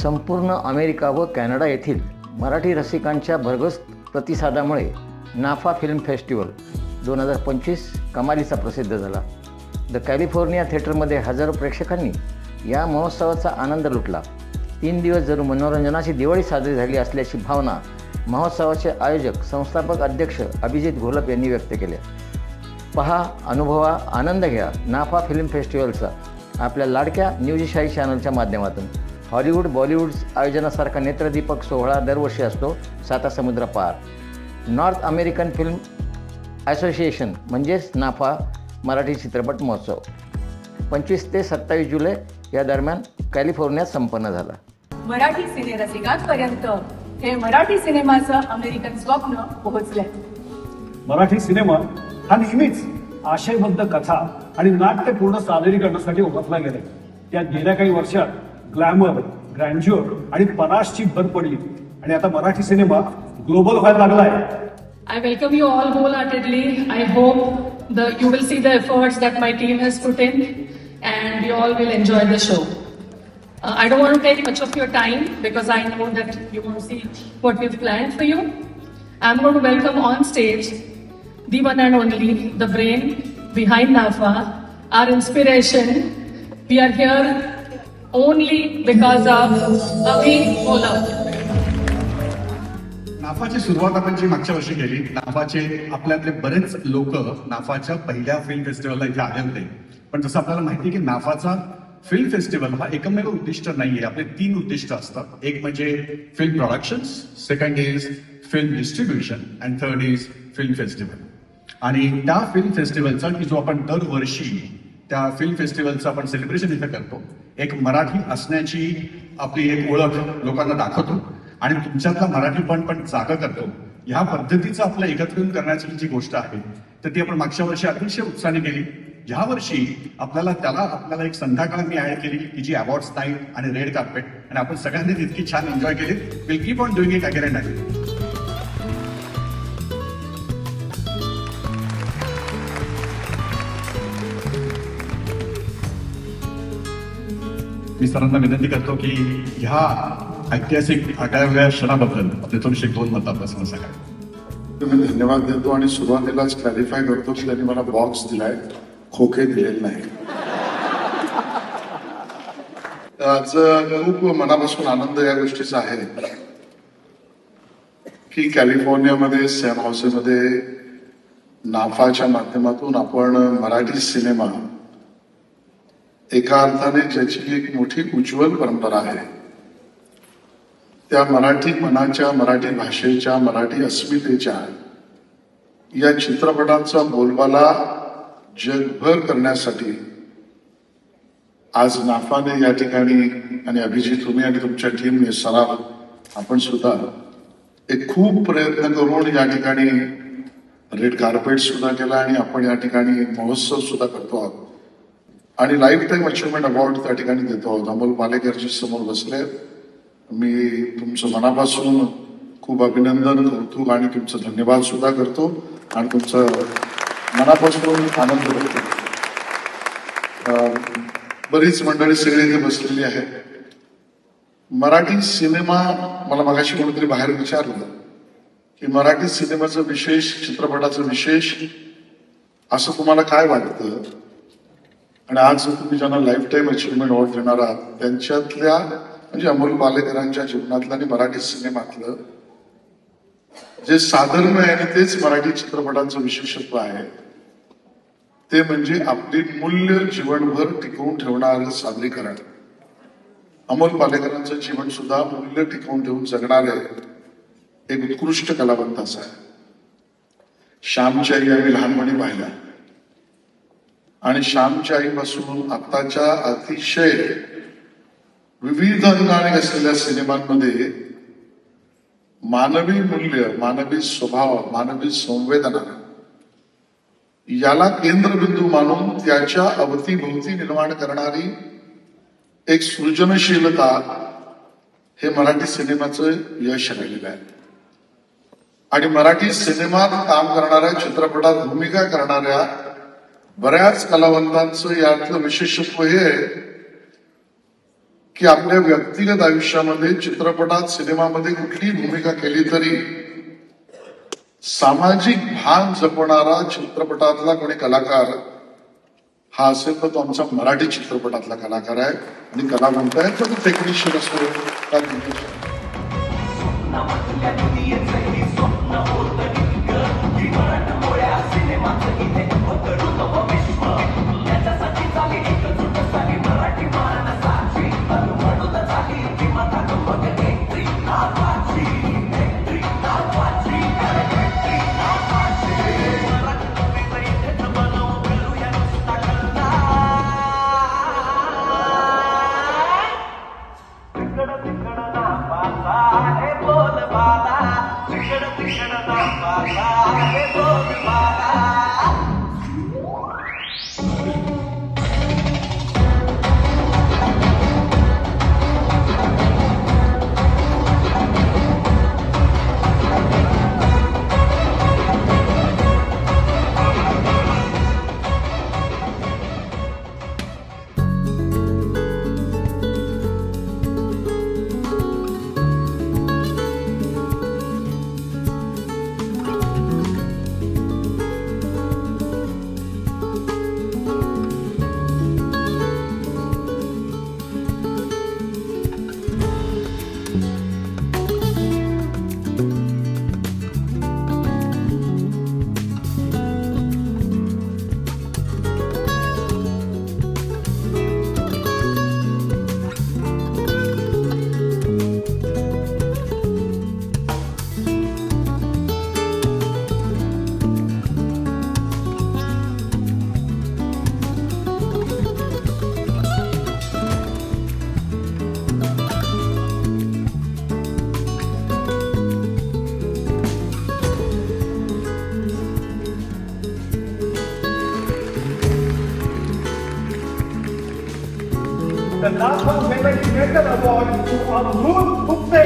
संपूर्ण अमेरिका व कॅनडा येथील मराठी रसिकांच्या भरघोस प्रतिसादामुळे नाफा फिल्म फेस्टिवल 2025 कमालीचा प्रसिद्ध झाला. द कॅलिफोर्निया थिएटरमध्ये हजारो प्रेक्षकांनी या महोत्सवाचा आनंद लुटला. 3 दिवस जणू मनोरंजनाची दिवाळी साजरी झाली असल्याची भावना महोत्सवाचे आयोजक संस्थापक अध्यक्ष अभिजित घोलप यांनी व्यक्त केले. पहा, अनुभवा, आनंद घ्या नाफा फिल्म फेस्टिवलचा आपल्या लाडक्या न्यूजशाही चॅनलच्या माध्यमातून. हॉलिवूड बॉलिवूड आयोजनासारखा नेत्रदीपक सोहळा दरवर्षी असतो सातासमुद्रापार. नॉर्थ अमेरिकन फिल्म असोसिएशन म्हणजेच नाफा मराठी चित्रपट महोत्सव 25 ते 27 जुलै या दरम्यान कॅलिफोर्नियात संपन्न झाला. मराठी सिनेरसिकांपर्यंत हे मराठी सिनेमाचं अमेरिकन स्वप्न पोहोचलंय. मराठी सिनेमा हा नेहमीच आशयबद्ध कथा आणि नाट्यपूर्ण सादरीकरणासाठी ओळखला गेला. त्यात गेल्या काही वर्षात ग्लॅमर, ग्रँड्युअर आणि पराशची भर पडली आणि आता मराठी सिनेमा ग्लोबल व्हायला लागलाय. I welcome you all wholeheartedly. I hope you will see the efforts that my team has put in and you all will enjoy the show. I don't want to take much of your time because I know that you want to see what we've planned for you. I'm going to welcome on stage the one and only, the brain behind NAFA, our inspiration. We are here only because of Avi Gholap. नाफाची सुरुवात आपण जी मागच्या वर्षी केली, नाफाचे आपल्यातले बरेच लोक नाफाच्या पहिल्या film फेस्टिवलला इथे आले होते. पण जसं आपल्याला माहिती आहे की नाफाचा फिल्म फेस्टिवल हा एकमेव उद्दिष्ट नाहीये. आपले 3 उद्दिष्ट असतात. एक म्हणजे film productions, second is film distribution and third is film festival. आणि त्या फिल्म फेस्टिवलचा की जो आपण दरवर्षी त्या फिल्म फेस्टिवलचं आपण सेलिब्रेशन इथे करतो, एक मराठी असण्याची आपली एक ओळख लोकांना दाखवतो आणि तुमच्यातला मराठीपण पण जागा करतो. ह्या पद्धतीचं आपलं एकत्रीकरण करण्याची जी गोष्ट आहे तर ती आपण मागच्या वर्षी अतिशय उत्साहाने केली. ह्या वर्षी आपल्याला एक संध्याकाळ मी ऍड केली की जी अवॉर्ड्स नाईट आणि रेड कार्पेट, आणि आपण सगळ्यांनी तितकी छान एन्जॉय केली. Will keep on doing it again and again. मी सरांना विनंती करतो की ह्या ऐतिहासिक 18व्या क्षणाबद्दल आपले थोडेसे 2 मत आपल्यासमोर सांगा. मी धन्यवाद देतो आणि सुरुवातीलाच क्लॅरिफाय करतो की त्यांनी मला बॉक्स दिलाय, खोके दिलेले नाही. आज खूप मनापासून आनंद या गोष्टीचा आहे की कॅलिफोर्नियामध्ये सॅन होसेमध्ये नाफाच्या माध्यमातून आपण मराठी सिनेमा एका अर्थाने ज्याची एक मोठी उज्ज्वल परंपरा आहे त्या मराठी मनाच्या, मराठी भाषेच्या, मराठी अस्मितेच्या या चित्रपटांचा बोलबाला जगभर करण्यासाठी आज नाफाने या ठिकाणी आणि अभिजित तुम्ही आणि तुमच्या टीमने सराव आपण सुद्धा एक खूप प्रयत्न करून या ठिकाणी रेड कार्पेट सुद्धा केला आणि आपण या ठिकाणी महोत्सव सुद्धा करतो आहोत आणि लाईफ टाईम अचिव्हमेंट अवॉर्ड त्या ठिकाणी देतो आहोत. अमोल पालेकरजी समोर बसले. मी तुमचं मनापासून खूप अभिनंदन, कौतुक आणि तुमचं धन्यवाद सुद्धा करतो आणि तुमचं मनापासून आनंद करतो. बरीच मंडळी सगळी इथे बसलेली आहे. मराठी सिनेमा, मला मगाशी कोणीतरी बाहेर विचारलं की मराठी सिनेमाचं विशेष, चित्रपटाचं विशेष असं तुम्हाला काय वाटतं, आणि आज तुम्ही ज्यांना लाईफ टाईम अचिव्हमेंट अवॉर्ड देणार आहात त्यांच्यातल्या म्हणजे अमोल पालेकरांच्या जीवनातलं आणि मराठी सिनेमातलं जे साधर्म्य आहे आणि तेच मराठी चित्रपटांचं विशेषत्व आहे ते म्हणजे आपली मूल्य जीवनभर टिकवून ठेवणारं सादरीकरण. अमोल पालेकरांचं जीवन सुद्धा मूल्य टिकवून ठेवून जगणारे एक उत्कृष्ट कलावंत असा आहे. श्यामची आई आम्ही लहानपणी पाहिला आणि श्यामच्या आईपासून आत्ताच्या अतिशय विविध अंगाने असलेल्या सिनेमांमध्ये मानवी मूल्य, मानवी स्वभाव, मानवी संवेदना याला केंद्रबिंदू मानून त्याच्या अवतीभोवती निर्माण करणारी एक सृजनशीलता हे मराठी सिनेमाचं यश राहिलेलं आहे. आणि मराठी सिनेमात काम करणाऱ्या, चित्रपटात भूमिका करणाऱ्या बऱ्याच कलावंतांचं यातलं विशेषत्व हे की आपल्या व्यक्तिगत आयुष्यामध्ये, चित्रपटात, सिनेमामध्ये कुठलीही भूमिका केली तरी सामाजिक भान जपणारा चित्रपटातला कोणी कलाकार हा असेल तर तो आमचा मराठी चित्रपटातला कलाकार आहे. आणि कला म्हणताय तर तो टेक्निशियन असो का The Nafa Melody Maker Award to Amrut Gupte.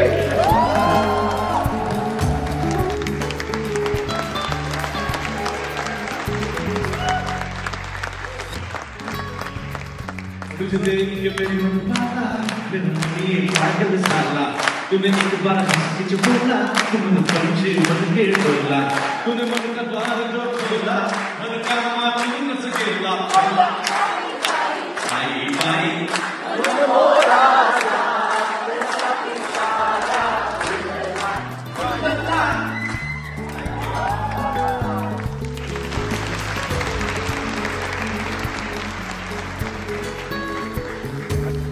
तुझे ये मेरी माला मेरी पागल साला तूने एक बार हंस के बोला तुमने पंछी बन के बोला तूने मन का द्वार जो खोला मन का मार न सकेला आई आई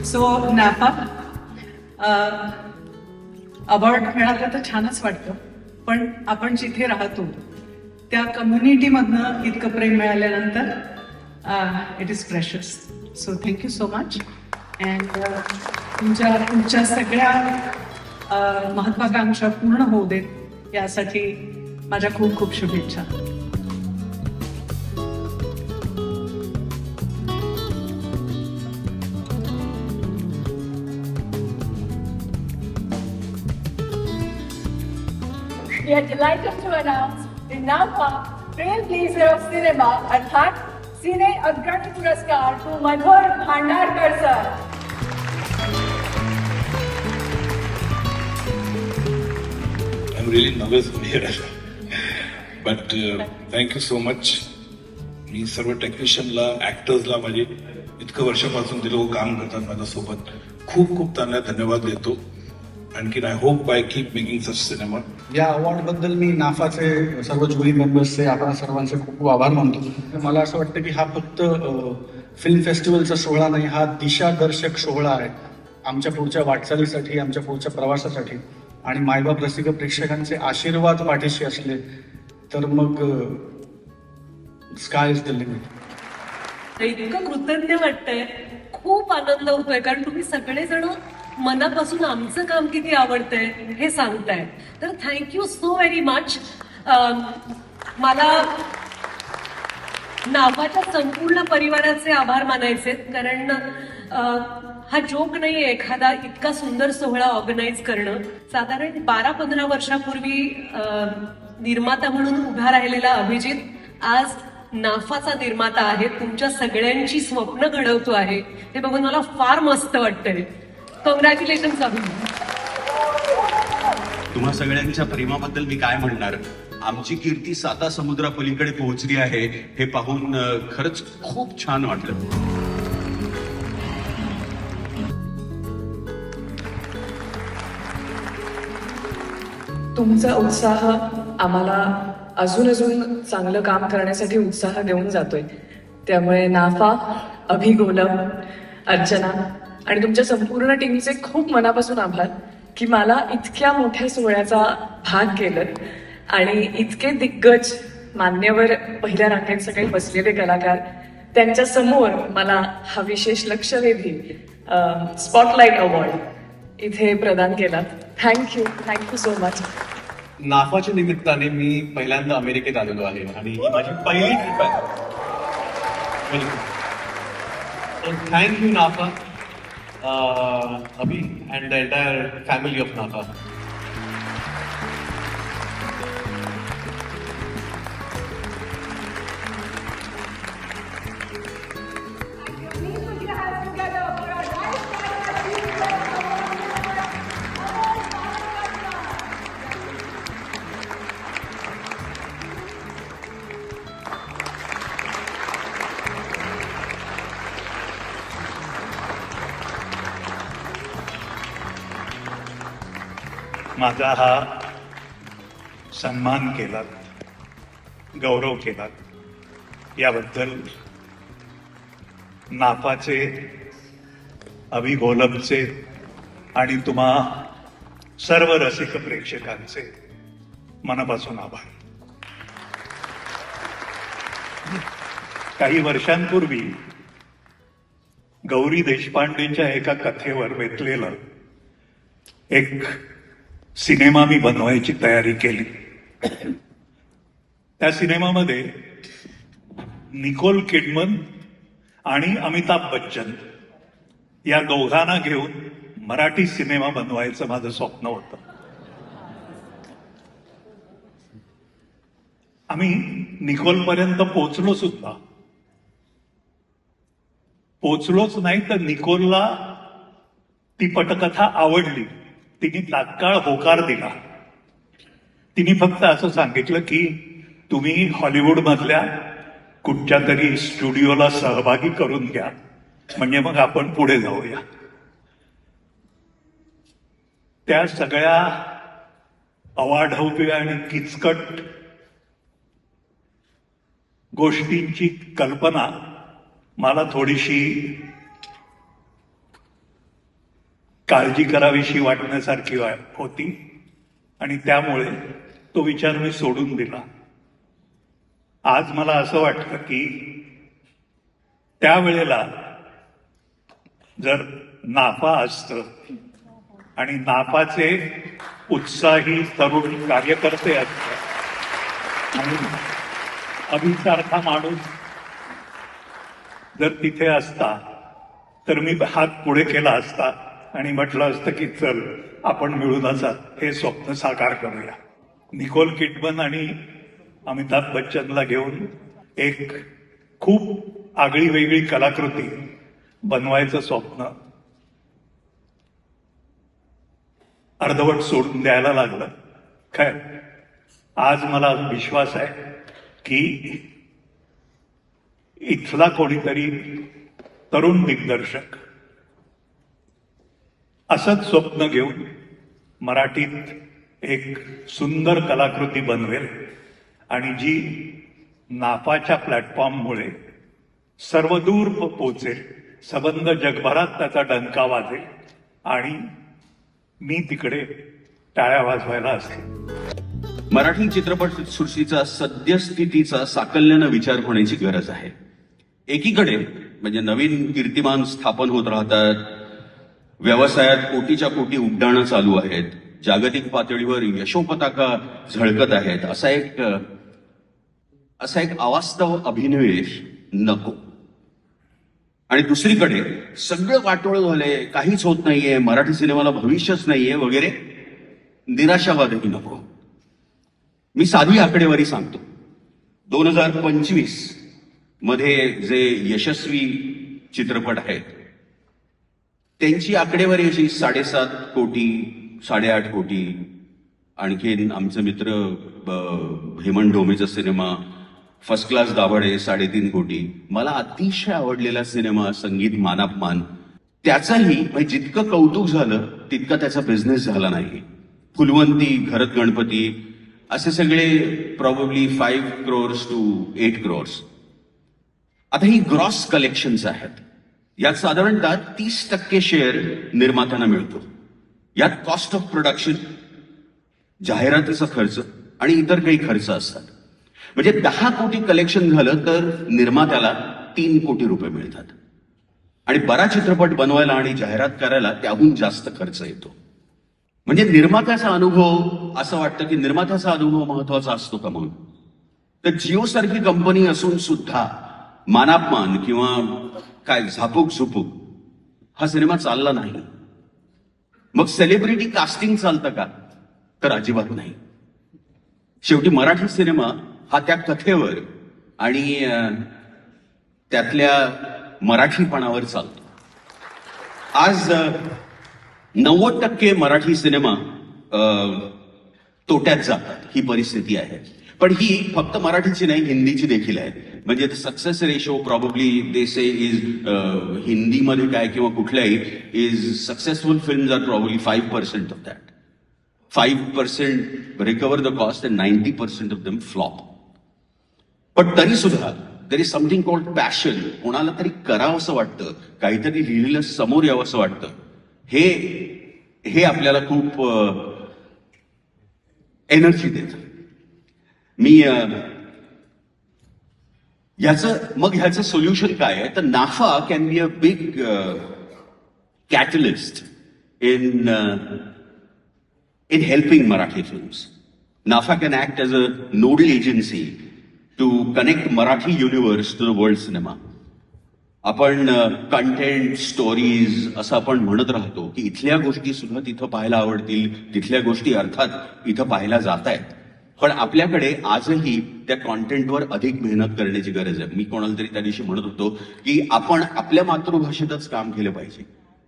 सो नाफा अवॉर्ड मिळालं तर छानच वाटतं, पण आपण जिथे राहतो त्या कम्युनिटीमधनं इतकं प्रेम मिळाल्यानंतर it is precious. So thank you so much. And तुमच्या सगळ्या महत्वाकांक्षा पूर्ण होऊ देत यासाठी माझ्या खूप खूप शुभेच्छा. We are delighted to announce the NAFA Trailblazer of Cinema अर्थात सिने अग्रणी पुरस्कार to Madhur Bhandarkar sir. I'm really nervous here, but thank you so much. मी सर्व टेक्निशियनला, ऍक्टर्सला माझे इतकं वर्षापासून ते लोक काम करतात माझ्यासोबत, खूप खूप त्यांना धन्यवाद देतो. आणखी I hope I keep making such cinema. या अवॉर्ड बद्दल मी नाफाचे सर्व ज्युरी मेंबर्सचे, आपण सर्वांचे खूप खूप आभार मानतो. मला असं वाटतं की हा फक्त फिल्म फेस्टिवलचा सोहळा नाही, हा दिशादर्शक सोहळा आहे आमच्या पुढच्या वाटचालीसाठी, आमच्या पुढच्या प्रवासासाठी. आणि मायबाप रसिक प्रेक्षकांचे आशीर्वाद पाठीशी असले तर मग स्काय इज द लिमिट. इतकं कृतज्ञ वाटतंय, खूप आनंद होतोय, कारण तुम्ही सगळेजण मनापासून आमचं काम किती आवडतंय हे सांगताय. तर थँक्यू सो व्हेरी मच. मला नाफाच्या संपूर्ण परिवाराचे आभार मानायचे, कारण हा जोक नाही एखादा इतका सुंदर सोहळा ऑर्गनाईज करणं. साधारण 12-15 वर्षापूर्वी निर्माता म्हणून उभा राहिलेला अभिजित आज नाफाचा निर्माता आहे, तुमच्या सगळ्यांची स्वप्न घडवतो आहे. हे बघून मला फार मस्त वाटतंय. कॉंग्रॅच्युलेशन्स अभि. तुम्हा सगळ्यांच्या प्रेमाबद्दल मी काय म्हणणार. आमची कीर्ती 7 समुद्रापलीकडे पोहोचली आहे हे पाहून खरंच खूप छान वाटलं. तुमचा उत्साह आम्हाला अजून चांगलं काम करण्यासाठी उत्साह देऊन जातोय. त्यामुळे नाफा, अभि गोलम, अर्चना आणि तुमच्या संपूर्ण टीमचे खूप मनापासून आभार की मला इतक्या मोठ्या सोहळ्याचा भाग केलं आणि इतके दिग्गज मान्यवर पहिल्या रांगेत सगळे बसलेले कलाकार त्यांच्या समोर मला हा विशेष लक्षवेधी स्पॉटलाइट अवॉर्ड इथे प्रदान केला. Thank you so much. नाफाच्या निमित्ताने मी पहिल्यांदा अमेरिकेत आलेलो आहे आणि ही माझी पहिली ट्रिप आहे. Thank you NAFA, Abhi and the entire family of NAFA. माझा हा सन्मान केला, गौरव केला याबद्दल नाफाचे, अभि गोलमचे आणि तुम्हा सर्व रसिक प्रेक्षकांचे मनापासून आभार. काही वर्षांपूर्वी गौरी देशपांडेच्या एका कथेवर बेतलेलं एक सिनेमा मी बनवायची तयारी केली. त्या सिनेमामध्ये निकोल किडमन आणि अमिताभ बच्चन या दोघांना घेऊन मराठी सिनेमा बनवायचं माझं स्वप्न होतं. आम्ही निकोलपर्यंत पोचलोच नाही तर निकोलला ती पटकथा आवडली. तिने तात्काळ होकार दिला. तिने फक्त असं सांगितलं की तुम्ही हॉलिवूड मधल्या कुठच्या तरी स्टुडिओला सहभागी करून घ्या, म्हणजे मग आपण पुढे जाऊया. त्या सगळ्या अवाढव्य आणि किचकट गोष्टींची कल्पना मला थोडीशी काळजी करावीशी वाटण्यासारखी होती आणि त्यामुळे तो विचार मी सोडून दिला. आज मला असं वाटतं की त्यावेळेला जर नाफा असतं आणि नाफाचे उत्साही तरुण कार्यकर्ते असतात आणि अभिसारखा माणूस जर तिथे असता तर मी हात पुढे केला असता आणि म्हटलं असतं की चल आपण मिळूनच हे स्वप्न साकार करूया. निकोल किडमन आणि अमिताभ बच्चनला घेऊन एक खूप आगळी वेगळी कलाकृती बनवायचं स्वप्न अर्धवट सोडून द्यायला लागलं. काय आज मला विश्वास आहे की इथला कोणीतरी तरुण दिग्दर्शक असंच स्वप्न घेऊन मराठीत एक सुंदर कलाकृती बनवेल आणि जी नाफाच्या प्लॅटफॉर्ममुळे सर्वदूर पोचेल, सबंध जगभरात त्याचा डंका वाजेल आणि मी तिकडे टाळ्या वाजवायला असेल. मराठी चित्रपट सृष्टीचा सद्यस्थितीचा साकल्यानं विचार होण्याची गरज आहे. एकीकडे म्हणजे नवीन कीर्तिमान स्थापन होत राहतात, व्यवसायात कोटीच्या कोटी उड्डाणं चालू आहेत, जागतिक पातळीवर यशोपताका झळकत आहेत, असा एक अवास्तव अभिनिवेश नको. आणि दुसरीकडे सगळं वाटोळं झालंय, काहीच होत नाहीये, मराठी सिनेमाला भविष्यच नाहीये वगैरे निराशावादही नको. मी साधी आकडेवारी सांगतो. 2025 मध्ये जे यशस्वी चित्रपट आहेत त्यांची आकडेवारी अशी 7.5 कोटी 8.5 कोटी. आणखीन आमचे मित्र हेमंत ढोमेचा सिनेमा फर्स्ट क्लास दाभाडे 3.5 कोटी. मला अतिशय आवडलेला सिनेमा संगीत मानापमान, त्याचाही म्हणजे जितकं कौतुक झालं तितका त्याचा बिझनेस झाला नाही. फुलवंती, घरत गणपती असे सगळे प्रॉब्ली 5 crores to 8 crores. आता ही ग्रॉस कलेक्शन्स आहेत. यात साधारणतः 30% शेअर निर्मात्यांना मिळतो. यात कॉस्ट ऑफ प्रोडक्शन, जाहिरातीचा खर्च आणि इतर काही खर्च असतात. म्हणजे 10 कोटी कलेक्शन झालं तर निर्मात्याला 3 कोटी रुपये मिळतात. आणि बरा चित्रपट बनवायला आणि जाहिरात करायला त्याहून जास्त खर्च येतो. म्हणजे निर्मात्याचा अनुभव, असं वाटतं की निर्मात्याचा अनुभव महत्वाचा असतो का म्हणून. तर जिओ सारखी कंपनी असून सुद्धा मानापमान किंवा काय झापूक झुपूक हा सिनेमा चालला नाही. मग सेलिब्रिटी कास्टिंग चालतं का, तर अजिबात नाही. शेवटी मराठी सिनेमा हा त्या कथेवर आणि त्यातल्या मराठीपणावर चालतो. आज 90% मराठी सिनेमा तोट्यात जातात, ही परिस्थिती आहे. पण ही फक्त मराठीची नाही, हिंदीची देखील आहे. म्हणजे success ratio probably they say is हिंदीमध्ये काय किंवा कुठल्याही is successful films are probably 5% of that. 5% recover the cost and 90% of them flop. पण तरी सुद्धा there is something called passion. कोणाला तरी करावं असं वाटतं, काहीतरी लिहिलेलं समोर यावं असं वाटतं. हे आपल्याला खूप एनर्जी देतं. मी ह्याचं सोल्युशन काय आहे, तर नाफा can be a big catalyst in helping Marathi films. NAFA can act as a nodal agency to connect Marathi universe to the world cinema. आपण कंटेंट, स्टोरीज असं आपण म्हणत राहतो की इथल्या गोष्टी सुद्धा तिथं पाहायला आवडतील, तिथल्या गोष्टी अर्थात इथं पाहायला जात आहेत. पण आपल्याकडे आजही त्या कॉन्टेंटवर अधिक मेहनत करण्याची गरज आहे. मी कोणाला तरी त्या दिवशी म्हणत होतो की आपण आपल्या मातृभाषेतच काम केलं पाहिजे.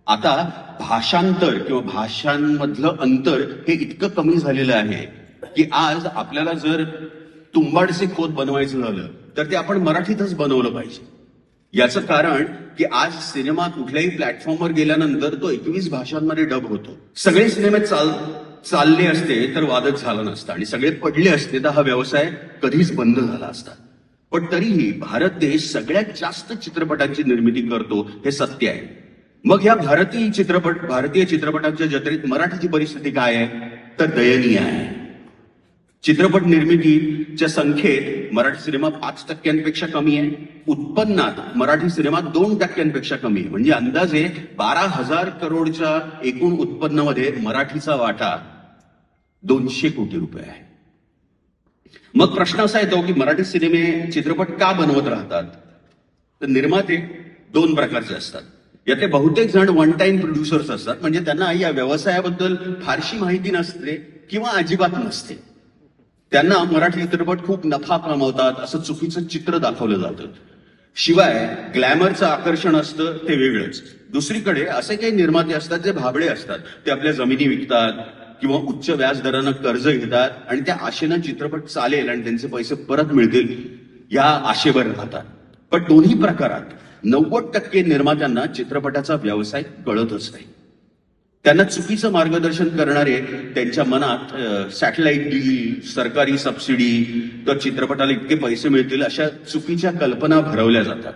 आता भाषांतर किंवा भाषांमधलं अंतर हे इतकं कमी झालेलं आहे की आज आपल्याला जर तुंबाडचे खोत बनवायचं झालं तर ते आपण मराठीतच बनवलं पाहिजे. याचं कारण की आज सिनेमा कुठल्याही प्लॅटफॉर्मवर गेल्यानंतर तो 21 भाषांमध्ये डब होतो. सगळे सिनेमे चालले असते तर वादच झाला नसता आणि सगळे पडले असते तर हा व्यवसाय कधीच बंद झाला असता. पण तरीही भारत देश सगळ्यात जास्त चित्रपटांची निर्मिती करतो हे सत्य आहे. मग या भारतीय चित्रपटांच्या जत्रेत मराठीची परिस्थिती काय आहे, तर दयनीय आहे. चित्रपट निर्मितीच्या संख्येत मराठी सिनेमा 5% कमी आहे. उत्पन्नात मराठी सिनेमा 2% कमी आहे. म्हणजे अंदाजे 12,000 करोडच्या एकूण उत्पन्नामध्ये मराठीचा वाटा 200 कोटी रुपये आहे. मग प्रश्न असा येतो की मराठी चित्रपट का बनवत राहतात, तर निर्माते 2 प्रकारचे असतात. यातले बहुतेक जण वन टाइम प्रोड्युसर्स असतात. म्हणजे त्यांना या व्यवसायाबद्दल फारशी माहिती नसते किंवा अजिबात नसते. त्यांना मराठी चित्रपट खूप नफा कमावतात असं चुकीचं चित्र दाखवलं जातं. शिवाय ग्लॅमरचं आकर्षण असतं ते वेगळंच. दुसरीकडे असे काही निर्माते असतात जे भाबडे असतात. ते आपल्या जमिनी विकतात किंवा उच्च व्याज दरानं कर्ज घेतात आणि त्या आशेनं चित्रपट चालेल आणि त्यांचे पैसे परत मिळतील या आशेवर राहतात. पण दोन्ही प्रकारात 90% निर्मात्यांना चित्रपटाचा व्यवसाय कळतच नाही. त्यांना चुकीचं मार्गदर्शन करणारे त्यांच्या मनात सॅटेलाइट डील, सरकारी सबसिडी, तर चित्रपटाला इतके पैसे मिळतील अशा चुकीच्या कल्पना भरवल्या जातात.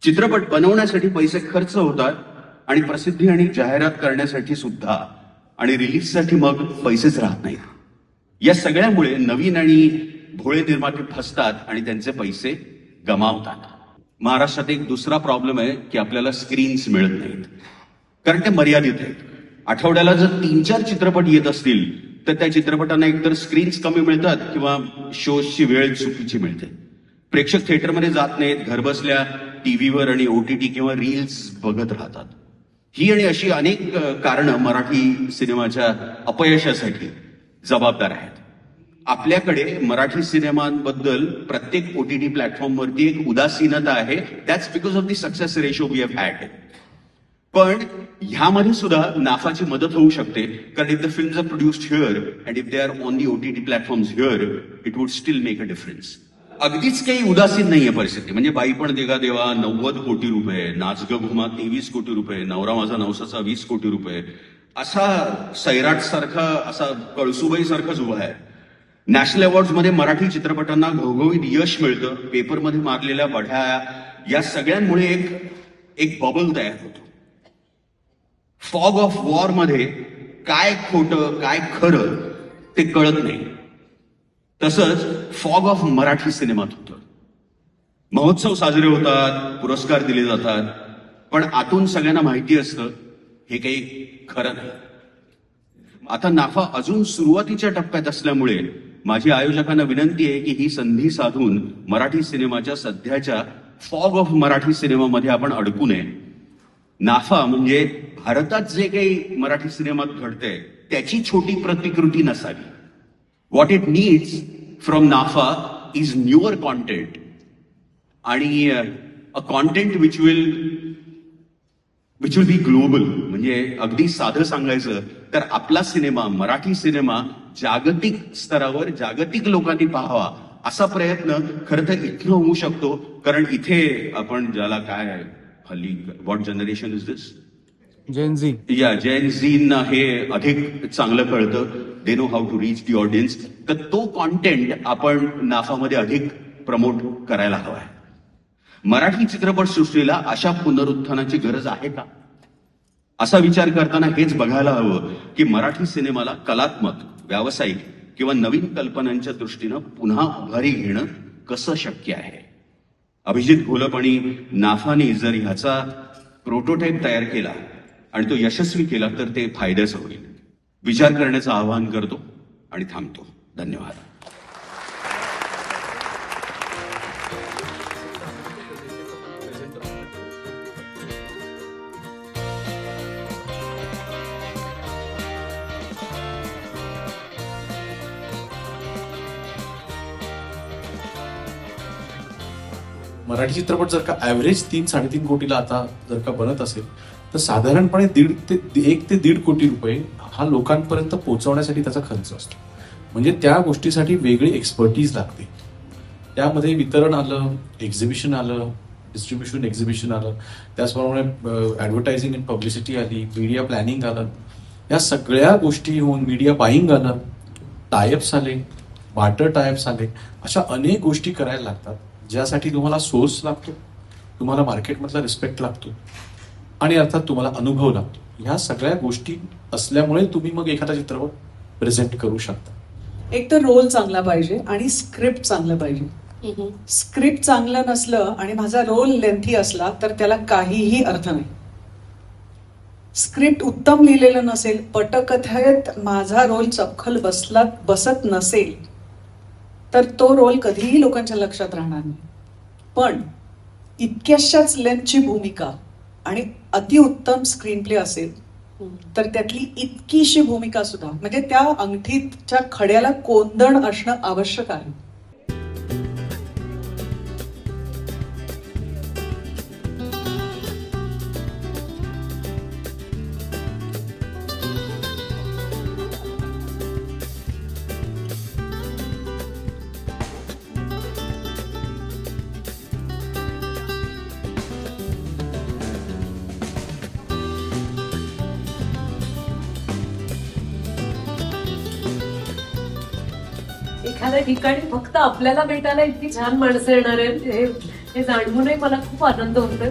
चित्रपट बनवण्यासाठी पैसे खर्च होतात आणि प्रसिद्धी आणि जाहिरात करण्यासाठी सुद्धा आणि रिलीजसाठी मग पैसेच राहत नाहीत. या सगळ्यामुळे नवीन आणि भोळे निर्माते फसतात आणि त्यांचे पैसे गमावतात. महाराष्ट्रात एक दुसरा प्रॉब्लेम आहे की आपल्याला स्क्रीन्स मिळत नाहीत, कारण ते मर्यादित आहेत. आठवड्याला जर 3-4 चित्रपट येत असतील तर त्या चित्रपटांना एकतर स्क्रीन्स कमी मिळतात किंवा शोजची वेळ चुकीची मिळते. प्रेक्षक थिएटरमध्ये जात नाहीत, घरबसल्या टीव्हीवर आणि OTT किंवा रील्स बघत राहतात. ही आणि अशी अनेक कारणं मराठी सिनेमाच्या अपयशासाठी जबाबदार आहेत. आपल्याकडे मराठी सिनेमांबद्दल प्रत्येक OTT प्लॅटफॉर्मवरती एक उदासीनता आहे. That's because of the success ratio we have had. पण ह्यामध्ये सुद्धा नाफाची मदत होऊ शकते, कारण if the films are produced here and if they are on the OTT platforms here, it would still make a difference. अगदीच काही उदासीन नाहीये परिस्थिती. म्हणजे बाई पण देगा देवा 90 कोटी रुपये, नाच ग घुमा 23 कोटी रुपये, नवरा माझा नवसाचा 20 कोटी रुपये, असा सैराट सारखा, असा कळसुबाई सारखाच उभा आहे. नॅशनल अवॉर्ड्स मध्ये मराठी चित्रपटांना घवघवीत यश मिळतं. पेपरमध्ये मारलेल्या बढ्या, या सगळ्यांमुळे एक बबल तयार होतो. फॉग ऑफ वॉर मध्ये काय खोटं काय खरं ते कळत नाही. तसंच फॉग ऑफ मराठी सिनेमात होतं. महोत्सव साजरे होतात, पुरस्कार दिले जातात, पण आतून सगळ्यांना माहिती असतं हे काही खरं नाही. आता नाफा अजून सुरुवातीच्या टप्प्यात असल्यामुळे माझी आयोजकांना विनंती आहे की ही संधी साधून मराठी सिनेमाच्या सध्याच्या फॉग ऑफ मराठी सिनेमामध्ये आपण अडकू नये. नाफा म्हणजे भारतात जे काही मराठी सिनेमात घडतंय त्याची छोटी प्रतिकृती नसावी. व्हॉट इट नीड्स फ्रॉम नाफा इज न्यूअर कॉन्टेंट, आणि a content which will be global. म्हणजे अगदी साधं सांगायचं तर आपला सिनेमा, मराठी सिनेमा जागतिक स्तरावर जागतिक लोकांनी पाहावा असा प्रयत्न खरं तर इथनं होऊ शकतो. कारण इथे आपण ज्याला काय हल्ली, what generation is this, Gen Z, या जेन झींना हे अधिक चांगलं कळतं. They know how to reach the audience. तर तो कॉन्टेंट आपण नाफामध्ये अधिक प्रमोट करायला हवा आहे. मराठी चित्रपट सृष्टीला अशा पुनरुत्थानाची गरज आहे का, असा विचार करताना हेच बघायला हवं की मराठी सिनेमाला कलात्मक, व्यावसायिक किंवा नवीन कल्पनांच्या दृष्टीनं पुन्हा उभारी घेणं कसं शक्य आहे. अभिजित घोलप आणि नाफाने जर ह्याचा प्रोटोटाईप तयार केला आणि तो यशस्वी केला तर ते फायद्याचं होईल. विचार करण्याचं आवाहन करतो आणि थांबतो. धन्यवाद. मराठी चित्रपट जर का ॲव्हरेज 3-3.5 कोटीला आता जर का बनत असेल तर साधारणपणे 1 ते 1.5 कोटी रुपये हा लोकांपर्यंत पोहोचवण्यासाठी त्याचा खर्च असतो. म्हणजे त्या गोष्टीसाठी वेगळी एक्सपर्टीज लागते. त्यामध्ये वितरण आलं, एक्झिबिशन आलं, डिस्ट्रीब्युशन एक्झिबिशन आलं, त्याचप्रमाणे ॲडव्हर्टायझिंग अँड पब्लिसिटी आली, मीडिया प्लॅनिंग आलं, या सगळ्या गोष्टी होऊन मीडिया बाईंग आलं, टायअप्स आले, बार्टर टायअप्स आले, अशा अनेक गोष्टी करायला लागतात ज्यासाठी तुम्हाला सोर्स लागतो, तुम्हाला मार्केटमधला रिस्पेक्ट लागतो आणि अर्थात तुम्हाला अनुभव लागतो. ह्या सगळ्या गोष्टी असल्यामुळे तुम्ही मग एखादा चित्रपट प्रेझेंट करू शकता. एक तर रोल चांगला पाहिजे आणि स्क्रिप्ट चांगलं पाहिजे. स्क्रिप्ट चांगलं नसलं आणि माझा रोल लेंथी असला तर त्याला काहीही अर्थ नाही. स्क्रिप्ट उत्तम लिहिलेलं नसेल, पटकथेत माझा रोल चपखल बसत नसेल तर तो रोल कधीही लोकांच्या लक्षात राहणार नाही. पण इतक्याशाच लेंथची भूमिका आणि अतिउत्तम स्क्रीन प्ले असेल तर त्यातली इतकीशी भूमिका सुद्धा, म्हणजे त्या अंगठीच्या खड्याला कोंदण असणं आवश्यक आहे. एखाद्या ठिकाणी फक्त आपल्याला भेटायला इतकी छान माणसं येणार आहेत हे जाणवूनही मला खूप आनंद होतोय.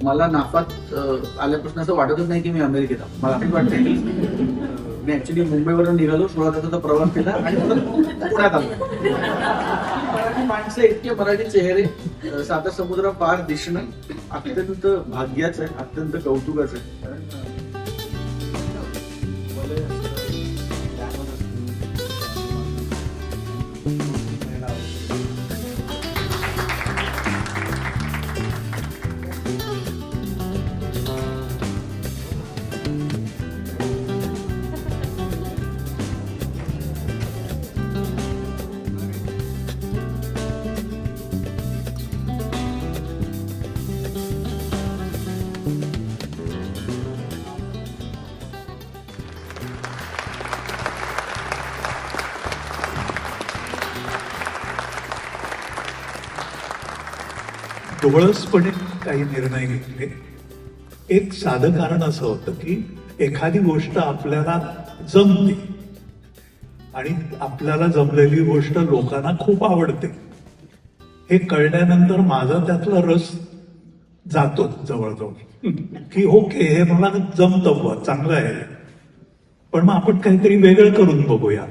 मला नाफात आल्यापासून असं वाटतच नाही की मी अमेरिकेत आहे. मला असं वाटतं की मी ऍक्च्युली मुंबईवरून निघालो, 16 तासाचा प्रवास केला आणि पुण्यात आलो. मराठी माणसं, इतके मराठी चेहरे, साता समुद्र पार दिसणं अत्यंत भाग्याचं आहे, अत्यंत कौतुकाचं आहे. डोळसपणे काही निर्णय घेतले. एक साधं कारण असं होतं की एखादी गोष्ट आपल्याला जमते आणि आपल्याला जमलेली गोष्ट लोकांना खूप आवडते हे कळल्यानंतर माझा त्यातला रस जातो जवळजवळ की ओके हे मला जमतं बुवा, चांगलं आहे, पण मग आपण काहीतरी वेगळं करून बघूया.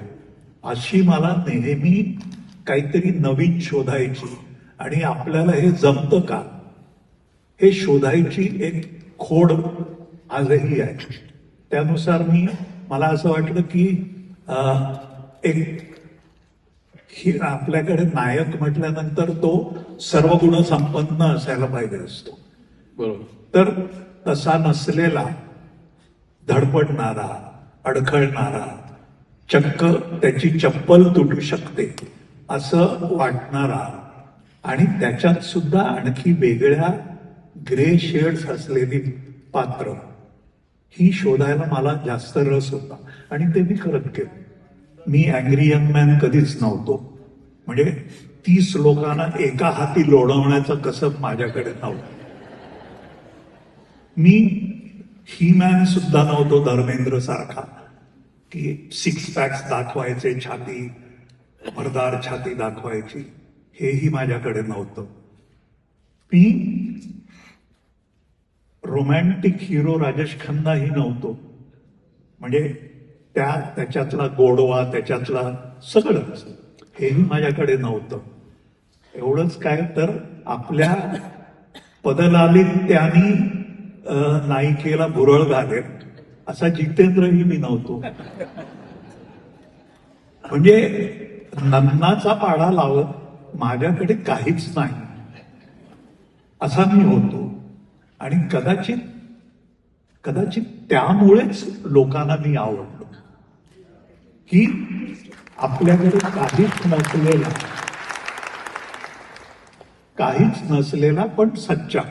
अशी मला नेहमी काहीतरी नवीन शोधायची आणि आपल्याला हे जमतं का हे शोधायची एक खोड आजही आहे. त्यानुसार मला असं वाटलं की एक आपल्याकडे नायक म्हटल्यानंतर तो सर्व गुण संपन्न असायला पाहिजे असतो, बरोबर. तर तसा नसलेला, धडपडणारा, अडखळणारा, चक्क त्याची चप्पल तुटू शकते असं वाटणारा आणि त्याच्यात सुद्धा आणखी वेगळ्या ग्रे शेड्स असलेली पात्र ही शोधायला मला जास्त रस होता आणि ते मी करत गेलो. मी अँग्री यंग मॅन कधीच नव्हतो, म्हणजे 30 लोकांना एका हाती लोढवण्याचं कसब माझ्याकडे नव्हतं. मी ही मॅन सुद्धा नव्हतो धर्मेंद्र सारखा की 6 पॅक्स दाखवायचे, छाती भरदार छाती दाखवायची, हेही माझ्याकडे नव्हतं. मी रोमॅन्टिक हिरो राजेश खन्नाही नव्हतो, म्हणजे त्याच्यातला गोडवा, त्याच्यातला सगळंच हेही माझ्याकडे नव्हतं. एवढंच काय तर आपल्या पदलालीत त्यांनी नायिकेला भुरळ घालेल असा जितेंद्रही मी नव्हतो. म्हणजे नन्नाचा पाढा लावत माझ्याकडे काहीच नाही असा मी होतो. आणि कदाचित त्यामुळेच लोकांना मी आवडलो की आपल्याकडे काहीच नसलेला पण सच्चा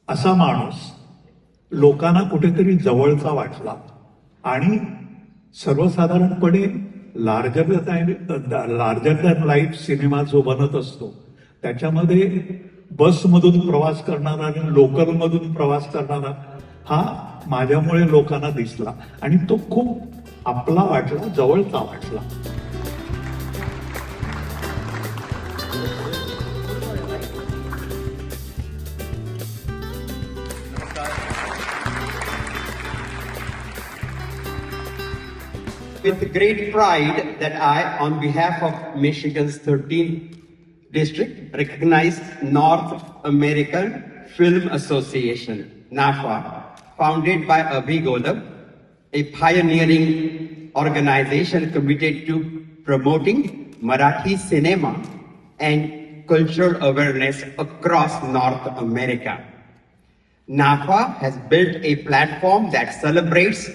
असा माणूस लोकांना कुठेतरी जवळचा वाटला. आणि सर्वसाधारणपणे लार्जर दॅन लाईफ सिनेमा जो बनत असतो त्याच्यामध्ये बसमधून प्रवास करणारा आणि लोकलमधून प्रवास करणारा हा माझ्यामुळे लोकांना दिसला आणि तो खूप आपला वाटला, जवळचा वाटला. With great pride that I, on behalf of Michigan's 13th district, recognize North American Film Association, NAFA, founded by Abhi Golab, a pioneering organization committed to promoting Marathi cinema and cultural awareness across North America. NAFA has built a platform that celebrates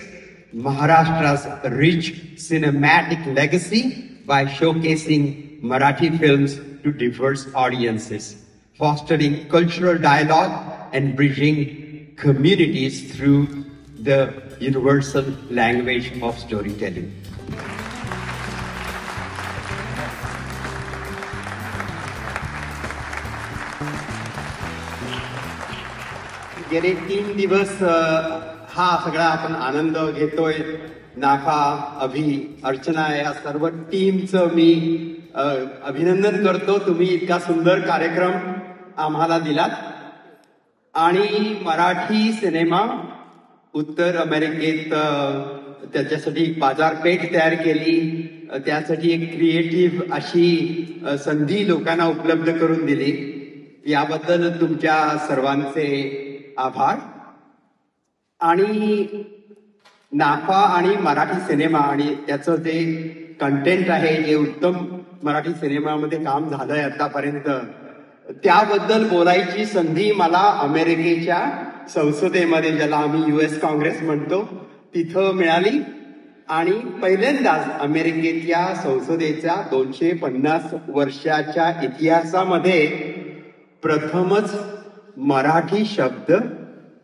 Maharashtra's rich cinematic legacy by showcasing Marathi films to diverse audiences, fostering cultural dialogue and bridging communities through the universal language of storytelling. गेले 3 दिवस हा सगळा आपण आनंद घेतोय. नाफा, अभि, अर्चना या सर्व टीमचं मी अभिनंदन करतो. तुम्ही इतका सुंदर कार्यक्रम आम्हाला दिलात आणि मराठी सिनेमा उत्तर अमेरिकेत त्याच्यासाठी बाजारपेठ तयार केली, त्यासाठी एक क्रिएटिव्ह अशी संधी लोकांना उपलब्ध करून दिली. याबद्दल तुमच्या सर्वांचे आभार. आणि नाफा आणि मराठी सिनेमा आणि त्याचं जे कंटेंट आहे, जे उत्तम मराठी सिनेमामध्ये काम झालंय आतापर्यंत, त्याबद्दल बोलायची संधी मला अमेरिकेच्या संसदेमध्ये, ज्याला आम्ही US काँग्रेस म्हणतो, तिथं मिळाली. आणि पहिल्यांदाच अमेरिकेच्या संसदेच्या 250 वर्षाच्या इतिहासामध्ये प्रथमच मराठी शब्द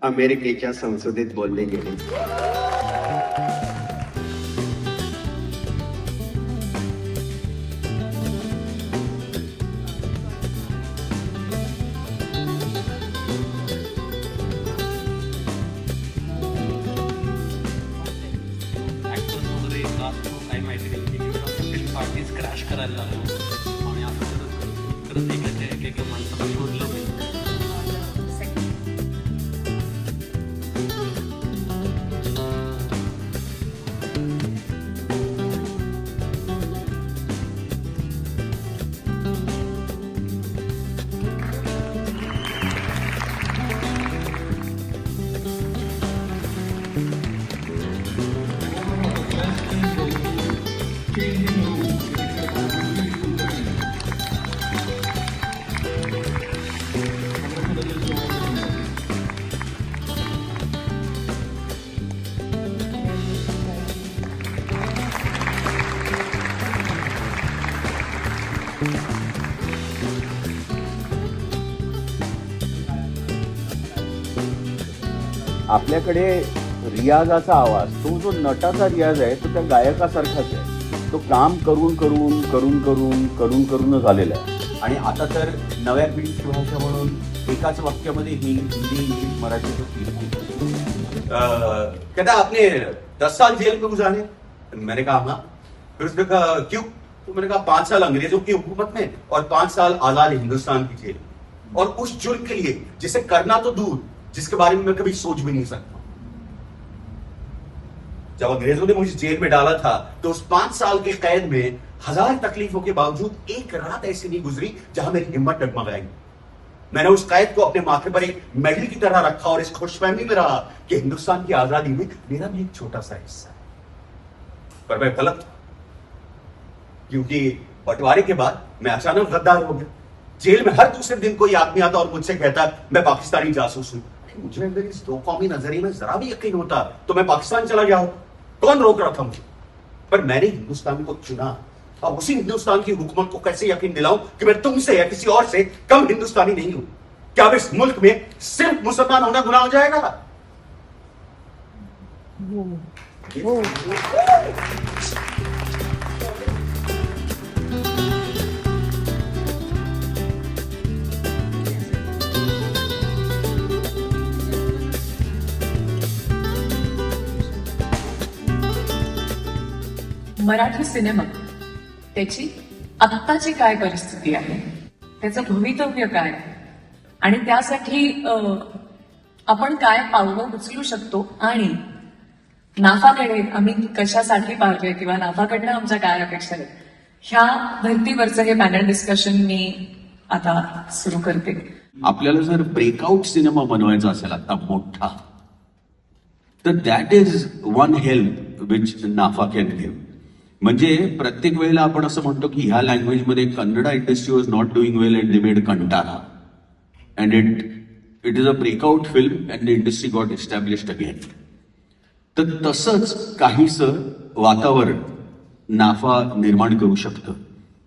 अमेरिकेच्या संसदेत बोलले गेले. काही माहिती नाही फिल्म पार्टीज क्रॅश करायला लागलो आणि असं खरंच एक माणसाला शोधलं नाही. आपल्याकडे रियाजाचा आवाज, तो जो नटाचा रियाज आहे तो त्या गायकासारखाच आहे. तो काम करून करून करून करून करून करूनच आलेला आहे. आणि आता तर नव्या पिढीची भाषा म्हणून एकाच वाक्यामध्ये हिंदी इंग्लिश मराठी कहता आपने 10 साल जेल में गुजारे. मैंने कहा हाँ. फिर उसने कहा क्यों? तो मैंने कहा 5 साल अंग्रेजों की हुकूमत में और 5 साल आजाद हिंदुस्तान की जेल. और उस जुर्म के लिए जिसे करना तो दूर, जिसके बारे में मैं कभी सोच भी नहीं सकता. जब अंग्रेजों ने मुझे जेल में डाला था तो उस 5 साल की कैद में 1000 तकलीफों के बावजूद एक रात ऐसी नहीं गुजरी जहां मेरी हिम्मत डगमगाई. मैंने उस कैद को अपने माथे पर एक मेडल की तरह रखा और इस खुशफहमी में रहा कि हिंदुस्तान की आजादी में मेरा भी एक छोटा सा हिस्सा है. पर मैं गलत था, क्योंकि बंटवारे के बाद मैं अचानक गद्दार हो गया. जेल में हर दूसरे दिन कोई आदमी आता और मुझसे कहता मैं पाकिस्तानी जासूस हूं. मुझे अगर इस दो कौमी नजरिए में जरा भी यकीन होता तो मैं पाकिस्तान चला गया होता. कौन रोक रहा था मुझे? पर मैंने हिंदुस्तान को चुना. अब उसी हिंदुस्तान की हुकूमत को कैसे यकीन दिलाऊं कि मैं तुमसे या किसी और से कम हिंदुस्तानी नहीं हूं? क्या अब इस मुल्क में सिर्फ मुसलमान होना गुनाह हो जाएगा? मराठी सिनेमा त्याची आत्ताची काय परिस्थिती आहे, त्याचं भवितव्य काय आणि त्यासाठी आपण काय पावलं उचलू शकतो आणि नाफाकडे आम्ही कशासाठी पाहिजे किंवा नाफाकडनं आमच्या काय अपेक्षा आहेत, ह्या धर्तीवरचं हे पॅनल डिस्कशन मी आता सुरू करते. आपल्याला जर ब्रेकआउट सिनेमा बनवायचा असेल आता मोठा, तर that is one help which नाफा कॅन गिव्ह. म्हणजे प्रत्येक वेळेला आपण असं म्हणतो की ह्या लँग्वेजमध्ये Kannada industry was not doing well and they made Kantara and it is a breakout film and the industry got established again. तर तसंच काहीसं वातावरण नाफा निर्माण करू शकतं.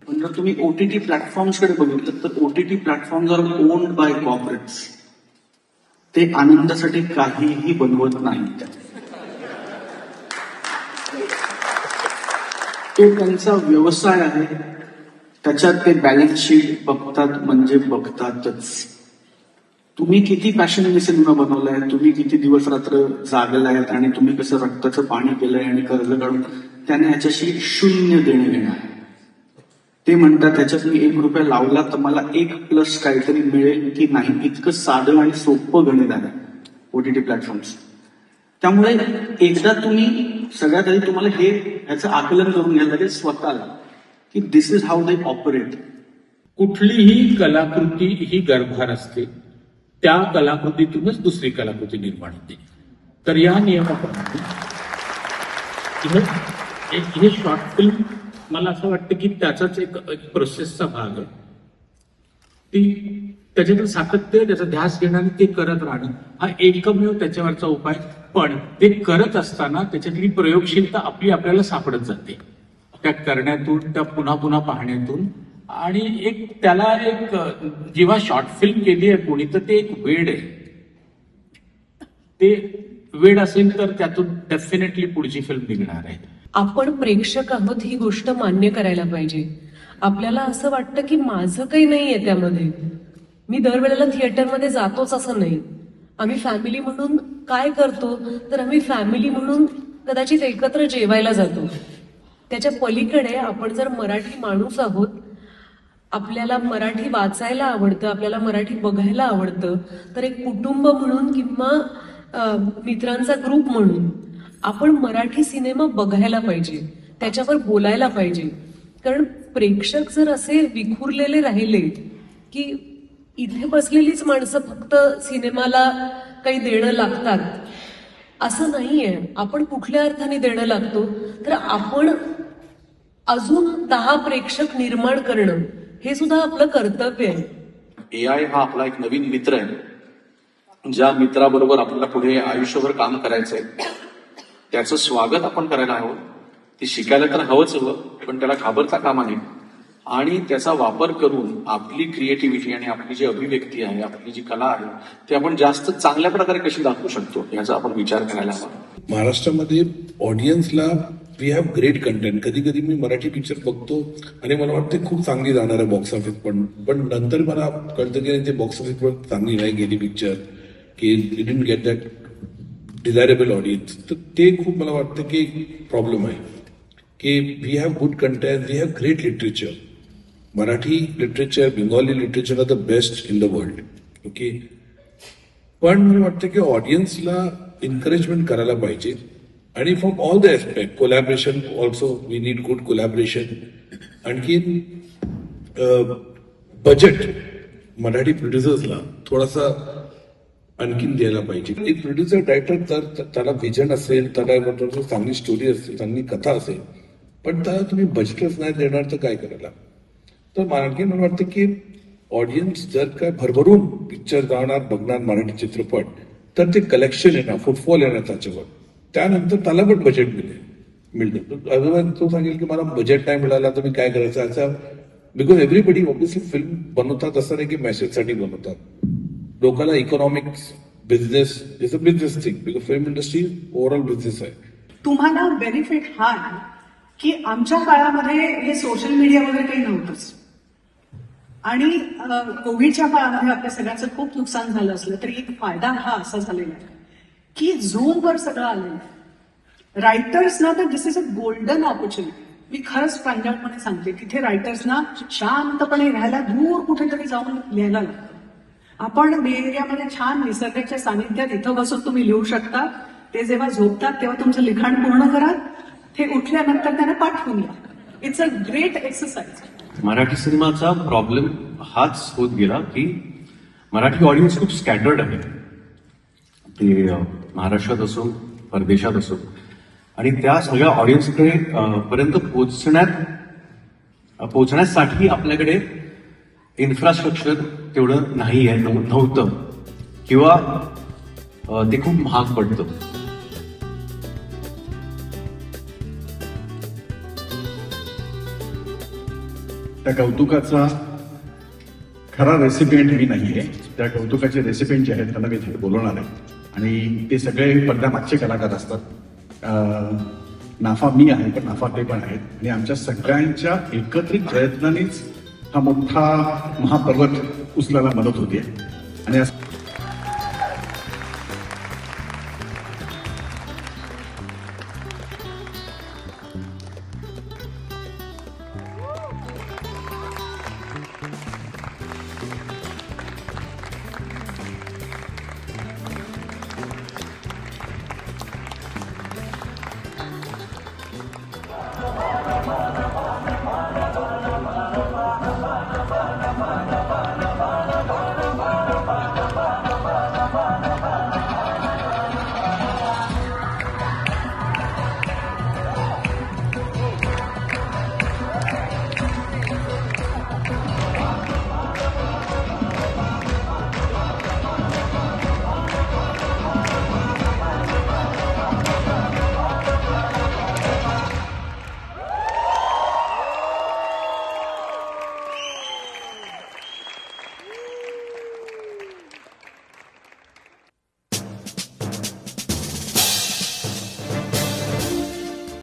पण जर तुम्ही ओटीटी प्लॅटफॉर्म्सकडे बघितलं तर OTT platforms are owned by corporates. ते आनंदासाठी काहीही बनवत नाहीत. तो त्यांचा व्यवसाय आहे, त्याच्यात ते बॅलन्स शीट बघतात म्हणजे बघतातच. तुम्ही किती पॅशनने सिनेमा बनवलाय, तुम्ही किती दिवस रात्र जागलायत आणि तुम्ही कसं रक्ताचं पाणी केलंय आणि कर्ज काढून त्याने ह्याच्याशी शून्य देणे घेणार. ते म्हणतात त्याच्यात मी 1 रुपया लावला तर मला 1 प्लस काहीतरी मिळेल की नाही, इतकं साधं आणि सोपं गणित आहे ओटीटी प्लॅटफॉर्म्स. त्यामुळे एकदा तुम्ही सगळ्यात आधी तुम्हाला ह्याचं आकलन करून घ्यायला लागेल स्वतःला की दिस इज हाऊ दे ऑपरेट. कुठलीही कलाकृती ही गर्भार असते, त्या कलाकृतीतूनच दुसरी कलाकृती निर्माण होते. तर या नियमाप्रमाणे हे शॉर्ट फिल्म मला असं वाटतं की त्याचाच एक प्रोसेसचा भाग आहे. ती त्याच्याकडे सातत्य, त्याचा ध्यास घेणं आणि ते करत राहणं हा एकमेव त्याच्यावरचा उपाय. पण ते करत असताना त्याच्यातली प्रयोगशीलता आपल्याला सापडत जाते त्या करण्यातून, त्या पुन्हा पुन्हा पाहण्यातून. आणि एक त्याला एक जेव्हा शॉर्ट फिल्म केली आहे कोणी तर ते एक वेड आहे. ते वेड असेल तर त्यातून डेफिनेटली पुढची फिल्म निघणार आहे. आपण प्रेक्षक आहोत ही गोष्ट मान्य करायला पाहिजे. आपल्याला असं वाटतं की माझं काही नाहीये त्यामध्ये, मी दरवेळेला थिएटरमध्ये जातोच असं नाही. आम्ही फॅमिली म्हणून काय करतो तर आम्ही फॅमिली म्हणून कदाचित एकत्र जेवायला जातो. त्याच्या पलीकडे आपण जर मराठी माणूस आहोत, आपल्याला मराठी वाचायला आवडतं, आपल्याला मराठी बघायला आवडतं, तर एक कुटुंब म्हणून किंवा मित्रांचा ग्रुप म्हणून आपण मराठी सिनेमा बघायला पाहिजे, त्याच्यावर बोलायला पाहिजे. कारण प्रेक्षक जर असे विखुरलेले राहिले की इथे बसलेलीच माणसं फक्त सिनेमाला काही देणं लागतात असं नाहीये. आपण कुठल्या अर्थाने देणं लागतो, तर आपण अजून 10 प्रेक्षक निर्माण करणं हे सुद्धा आपलं कर्तव्य आहे. AI हा आपला एक नवीन मित्र आहे, ज्या मित्राबरोबर आपल्याला पुढे आयुष्यभर काम करायचंय. त्याचं स्वागत आपण करायला हवं, ते शिकायला तर हवंच हवं, पण त्याला घाबरता कामा नये. आणि त्याचा वापर करून आपली क्रिएटिव्हिटी आणि आपली जी अभिव्यक्ती आहे, आपली जी कला आहे, ते आपण जास्त चांगल्या प्रकारे कशी दाखवू शकतो याचा आपण विचार करायला हवा. महाराष्ट्रामध्ये ऑडियन्सला वी हॅव ग्रेट कंटेंट. कधी कधी मी मराठी पिक्चर बघतो आणि मला वाटतं खूप चांगली जाणार आहे बॉक्स ऑफिस, पण नंतर मला कळतं की ते बॉक्स ऑफिसवर चांगली नाही गेली पिक्चर, की didn't get that desirable audience. तर ते खूप मला वाटतं की प्रॉब्लेम आहे की we have good content, we have great literature. Marathi literature, Bengali literature are the best in the world. Okay, पण मला वाटतं की ऑडियन्सला एन्करेजमेंट करायला पाहिजे. आणि from all the aspect, collaboration also, we need good collaboration. आणखी बजेट मराठी प्रोड्युसर्सला थोडासा आणखीन द्यायला पाहिजे. एक प्रोड्युसर डायरेक्टर तर त्याला व्हिजन असेल, त्याला चांगली स्टोरी असेल, चांगली कथा असेल, पण त्याला तुम्ही बजेटच नाही देणार तर काय करायला. तर आणखी मला वाटतं की ऑडियन्स जर काय भरभरून पिक्चर जाणार, बघणार मराठी चित्रपट, तर ते कलेक्शन येणार, फुटफॉल येणार त्याच्यावर, त्यानंतर त्याला पण बजेट मिळतं. अदरवाईज तो सांगेल की मला बजेट नाही मिळाला तर मी काय करायचं असा. बिकॉज एव्हरीबडी ऑब्व्हियसली फिल्म बनवतात असं नाही की मेसेजसाठी बनवतात. लोकांना economics, business is a business thing, because film industry overall business आहे. तुम्हाला बेनिफिट हा आहे की आमच्या काळामध्ये हे सोशल मीडिया वगैरे काही नव्हतंच, आणि कोविडच्या काळामध्ये आपल्या सगळ्यांचं खूप नुकसान झालं असलं तरी एक फायदा हा असा झालेला आहे की झूमवर सगळं आलेलं आहे. रायटर्सना तर दिस इज अ गोल्डन ऑपॉर्च्युनिटी. मी खरंच प्रांजळपणे सांगते, तिथे रायटर्सना शांतपणे राहायला दूर कुठेतरी जाऊन लिहायला लागतं. आपण बे एरियामध्ये छान निसर्गाच्या सानिध्यात इथं बसून तुम्ही लिहू शकता. ते जेव्हा झोपतात तेव्हा तुमचं लिखाण पूर्ण करा, ते उठल्यानंतर त्यांना पाठवून द्या. It's a great exercise. Marathi सिनेमाचा प्रॉब्लेम हाच होत गेला की मराठी ऑडियन्स खूप स्कॅटर्ड आहे, ते महाराष्ट्रात असो परदेशात असो, आणि त्या सगळ्या ऑडियन्सकडे पर्यंत पोहोचण्यासाठी आपल्याकडे इन्फ्रास्ट्रक्चर तेवढं नाही आहे, नव्हतं, किंवा ते खूप महाग पडतं. त्या कौतुकाचा खरा रेसिपिएंट मी नाहीये. त्या कौतुकाचे रेसिपिएंट जे आहेत त्यांना मी थेट बोलवणार आहे, आणि ते सगळे पडद्यामागचे कलाकार असतात. नाफा मी आहे, पण नाफा ते पण आहेत, आणि आमच्या सगळ्यांच्या एकत्रित प्रयत्नांनीच हा मोठा महापर्वत उचलायला मदत होते. आणि